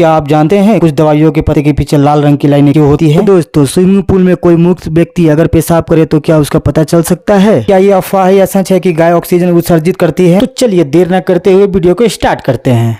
क्या आप जानते हैं कुछ दवाइयों के पत्ते के पीछे लाल रंग की लाइनें क्यों होती है? दोस्तों, स्विमिंग पूल में कोई मूर्ख व्यक्ति अगर पेशाब करे तो क्या उसका पता चल सकता है? क्या ये अफवाह है या सच है कि गाय ऑक्सीजन उत्सर्जित करती है? तो चलिए देर न करते हुए वीडियो को स्टार्ट करते हैं।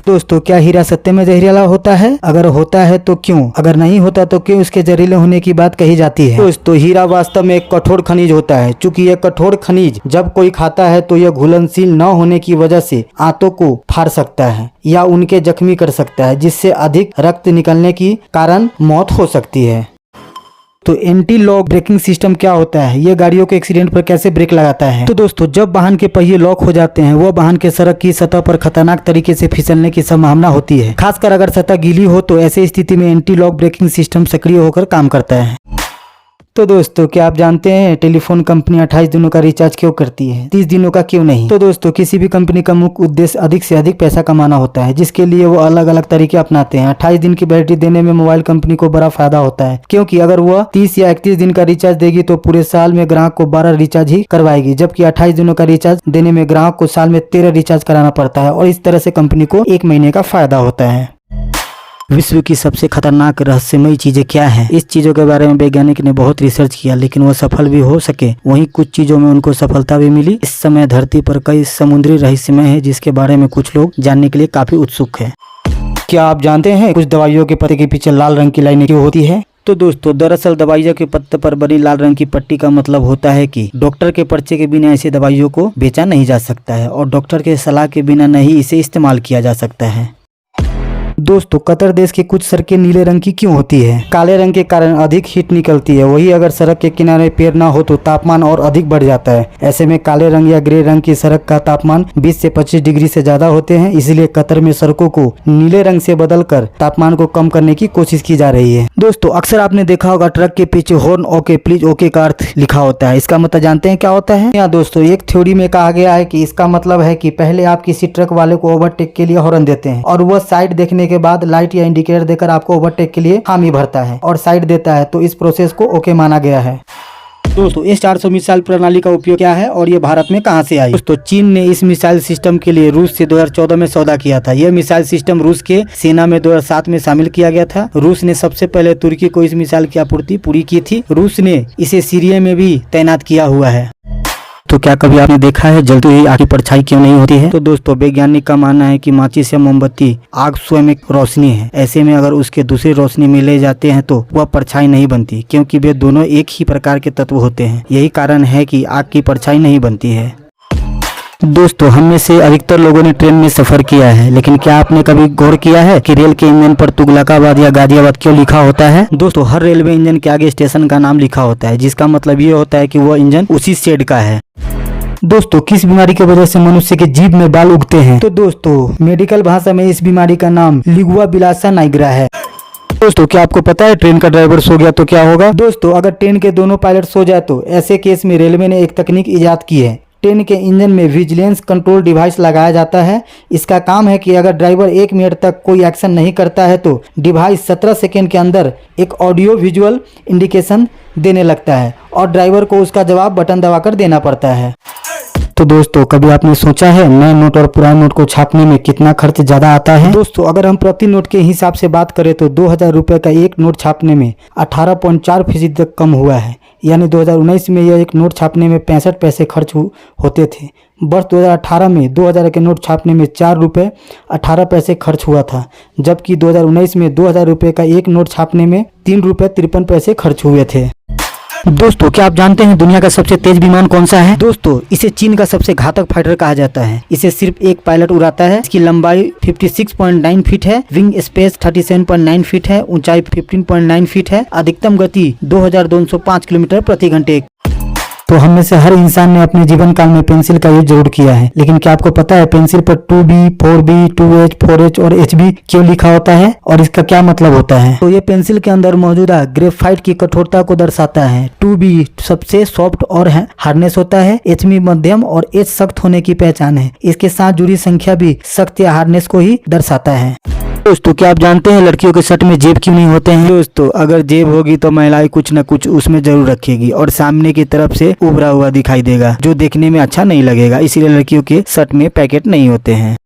दोस्तों, क्या हीरा सत्य में जहरीला होता है? अगर होता है तो क्यों? अगर नहीं होता तो क्यों उसके जहरीले होने की बात कही जाती है? दोस्तों, हीरा वास्तव में एक कठोर खनिज होता है। चूंकि यह कठोर खनिज जब कोई खाता है तो यह घुलनशील न होने की वजह से आंतों को फाड़ सकता है या उनके जख्मी कर सकता है, जिससे अधिक रक्त निकलने की कारण मौत हो सकती है। तो एंटी लॉक ब्रेकिंग सिस्टम क्या होता है? ये गाड़ियों के एक्सीडेंट पर कैसे ब्रेक लगाता है? तो दोस्तों, जब वाहन के पहिए लॉक हो जाते हैं, वह वाहन के सड़क की सतह पर खतरनाक तरीके से फिसलने की संभावना होती है। खासकर अगर सतह गीली हो तो ऐसी स्थिति में एंटी लॉक ब्रेकिंग सिस्टम सक्रिय होकर काम करता है। तो दोस्तों, क्या आप जानते हैं टेलीफोन कंपनी 28 दिनों का रिचार्ज क्यों करती है, 30 दिनों का क्यों नहीं? तो दोस्तों, किसी भी कंपनी का मुख्य उद्देश्य अधिक से अधिक पैसा कमाना होता है, जिसके लिए वो अलग अलग तरीके अपनाते हैं। 28 दिन की बैटरी देने में मोबाइल कंपनी को बड़ा फायदा होता है, क्योंकि अगर वह 30 या 31 दिन का रिचार्ज देगी तो पूरे साल में ग्राहक को 12 रिचार्ज ही करवाएगी, जबकि 28 दिनों का रिचार्ज देने में ग्राहक को साल में 13 रिचार्ज कराना पड़ता है और इस तरह से कंपनी को 1 महीने का फायदा होता है। विश्व की सबसे खतरनाक रहस्यमयी चीजें क्या हैं? इस चीजों के बारे में वैज्ञानिक ने बहुत रिसर्च किया, लेकिन वो सफल भी हो सके, वहीं कुछ चीजों में उनको सफलता भी मिली। इस समय धरती पर कई समुद्री रहस्यमय है, जिसके बारे में कुछ लोग जानने के लिए काफी उत्सुक है। क्या आप जानते हैं कुछ दवाइयों के पत्ते के पीछे लाल रंग की लाइनें क्यों होती है? तो दोस्तों, दरअसल दवाइयों के पत्ते पर बनी लाल रंग की पट्टी का मतलब होता है कि डॉक्टर के पर्चे के बिना ऐसे दवाइयों को बेचा नहीं जा सकता है और डॉक्टर के सलाह के बिना नहीं इसे इस्तेमाल किया जा सकता है। दोस्तों, कतर देश की कुछ सड़कें नीले रंग की क्यों होती है? काले रंग के कारण अधिक हीट निकलती है, वही अगर सड़क के किनारे पेड़ ना हो तो तापमान और अधिक बढ़ जाता है। ऐसे में काले रंग या ग्रे रंग की सड़क का तापमान 20 से 25 डिग्री से ज्यादा होते हैं, इसलिए कतर में सड़कों को नीले रंग से बदलकर तापमान को कम करने की कोशिश की जा रही है। दोस्तों, अक्सर आपने देखा होगा ट्रक के पीछे हॉर्न ओके प्लीज ओके का अर्थ लिखा होता है। इसका मतलब जानते हैं क्या होता है? यहाँ दोस्तों, एक थ्योरी में कहा गया है कि इसका मतलब है कि पहले आप किसी ट्रक वाले को ओवरटेक के लिए हॉर्न देते हैं और वह साइड देखने के बाद लाइट या इंडिकेटर देकर आपको ओवरटेक के लिए हामी भरता है और साइड देता है, तो इस प्रोसेस को ओके माना गया है। दोस्तों, इस 400 मिसाइल प्रणाली का उपयोग क्या है और ये भारत में कहां से आई? दोस्तों, चीन ने इस मिसाइल सिस्टम के लिए रूस से 2014 में सौदा किया था। यह मिसाइल सिस्टम रूस के सेना में 2007 में शामिल किया गया था। रूस ने सबसे पहले तुर्की को इस मिसाइल की आपूर्ति पूरी की थी। रूस ने इसे सीरिया में भी तैनात किया हुआ है। तो क्या कभी आपने देखा है जलती हुई आग की परछाई क्यों नहीं होती है? तो दोस्तों, वैज्ञानिक का मानना है कि माचिस या मोमबत्ती आग स्वयं एक रोशनी है। ऐसे में अगर उसके दूसरी रोशनी में ले जाते हैं तो वह परछाई नहीं बनती, क्योंकि वे दोनों एक ही प्रकार के तत्व होते हैं। यही कारण है कि आग की परछाई नहीं बनती है। दोस्तों, हम में से अधिकतर लोगों ने ट्रेन में सफर किया है, लेकिन क्या आपने कभी गौर किया है कि रेल के इंजन पर तुगलकाबाद या गाजियाबाद क्यों लिखा होता है? दोस्तों, हर रेलवे इंजन के आगे स्टेशन का नाम लिखा होता है, जिसका मतलब ये होता है कि वह इंजन उसी शेड का है। दोस्तों, किस बीमारी की वजह से मनुष्य के जीभ में बाल उगते हैं? तो दोस्तों, मेडिकल भाषा में इस बीमारी का नाम लिगुआ बिलासा नाइग्रा है। दोस्तों, क्या आपको पता है ट्रेन का ड्राइवर सो गया तो क्या होगा? दोस्तों, अगर ट्रेन के दोनों पायलट सो जाए तो ऐसे केस में रेलवे ने एक तकनीक इजाद की है। ट्रेन के इंजन में विजिलेंस कंट्रोल डिवाइस लगाया जाता है। इसका काम है कि अगर ड्राइवर 1 मिनट तक कोई एक्शन नहीं करता है तो डिवाइस 17 सेकेंड के अंदर एक ऑडियो विजुअल इंडिकेशन देने लगता है और ड्राइवर को उसका जवाब बटन दबाकर देना पड़ता है। तो दोस्तों, कभी आपने सोचा है नए नोट और पुराने नोट को छापने में कितना खर्च ज्यादा आता है? दोस्तों, अगर हम प्रति नोट के हिसाब से बात करें तो 2000 रुपए का एक नोट छापने में 18.4% तक कम हुआ है। यानी 2019 में यह एक नोट छापने में 65 पैसे खर्च होते थे। वर्ष 2018 में 2000 के नोट छापने में 4 रुपये 18 पैसे खर्च हुआ था, जबकि 2019 में 2000 रुपये का एक नोट छापने में 3 रुपये 53 पैसे खर्च हुए थे। दोस्तों, क्या आप जानते हैं दुनिया का सबसे तेज विमान कौन सा है? दोस्तों, इसे चीन का सबसे घातक फाइटर कहा जाता है। इसे सिर्फ एक पायलट उड़ाता है। इसकी लंबाई 56.9 फीट है, विंग स्पेस 37.9 फीट है, ऊंचाई 15.9 फीट है, अधिकतम गति 2205 किलोमीटर प्रति घंटे। तो हम में से हर इंसान ने अपने जीवन काल में पेंसिल का यूज जरूर किया है, लेकिन क्या आपको पता है पेंसिल पर 2B, 4B, 2H, 4H और HB क्यों लिखा होता है और इसका क्या मतलब होता है? तो ये पेंसिल के अंदर मौजूदा ग्रेफाइट की कठोरता को दर्शाता है। 2B सबसे सॉफ्ट और हार्डनेस होता है, HB मध्यम और H सख्त होने की पहचान है। इसके साथ जुड़ी संख्या भी सख्त या हार्डनेस को ही दर्शाता है। दोस्तों, क्या आप जानते हैं लड़कियों के शर्ट में जेब क्यों नहीं होते हैं? दोस्तों, अगर जेब होगी तो महिलाएं कुछ न कुछ उसमें जरूर रखेगी और सामने की तरफ से उभरा हुआ दिखाई देगा, जो देखने में अच्छा नहीं लगेगा। इसीलिए लड़कियों के शर्ट में पैकेट नहीं होते हैं।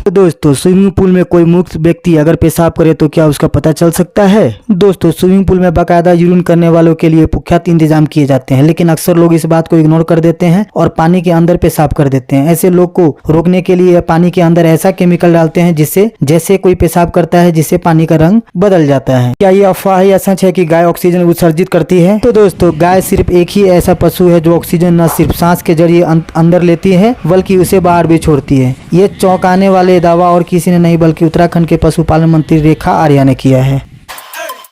तो दोस्तों स्विमिंग पूल में कोई मुक्त व्यक्ति अगर पेशाब करे तो क्या उसका पता चल सकता है? दोस्तों स्विमिंग पूल में बाकायदा यूरिन करने वालों के लिए पुख्ता इंतजाम किए जाते हैं, लेकिन अक्सर लोग इस बात को इग्नोर कर देते हैं और पानी के अंदर पेशाब कर देते हैं। ऐसे लोग को रोकने के लिए पानी के अंदर ऐसा केमिकल डालते हैं जिससे जैसे कोई पेशाब करता है जिससे पानी का रंग बदल जाता है। क्या ये अफवाह है या सच है कि गाय ऑक्सीजन उत्सर्जित करती है? तो दोस्तों गाय सिर्फ एक ही ऐसा पशु है जो ऑक्सीजन न सिर्फ सांस के जरिए अंदर लेती है बल्कि उसे बाहर भी छोड़ती है। ये चौंकाने वाले दावा और किसी ने नहीं बल्कि उत्तराखंड के पशुपालन मंत्री रेखा आर्या ने किया है।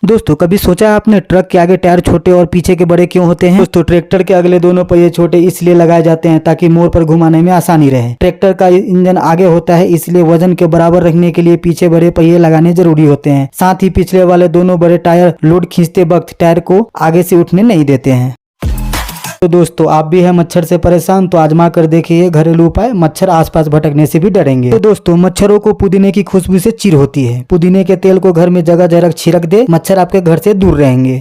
दोस्तों कभी सोचा है आपने ट्रक के आगे टायर छोटे और पीछे के बड़े क्यों होते हैं? दोस्तों ट्रैक्टर के अगले दोनों पहिए छोटे इसलिए लगाए जाते हैं ताकि मोड़ पर घुमाने में आसानी रहे। ट्रैक्टर का इंजन आगे होता है इसलिए वजन के बराबर रखने के लिए पीछे बड़े पहिए लगाने जरूरी होते हैं। साथ ही पिछले वाले दोनों बड़े टायर लोड खींचते वक्त टायर को आगे से उठने नहीं देते हैं। तो दोस्तों आप भी है मच्छर से परेशान तो आजमा कर देखिए घरेलू उपाय, मच्छर आसपास भटकने से भी डरेंगे। तो दोस्तों मच्छरों को पुदीने की खुशबू से चिढ़ होती है। पुदीने के तेल को घर में जगह जगह छिड़क दे, मच्छर आपके घर से दूर रहेंगे।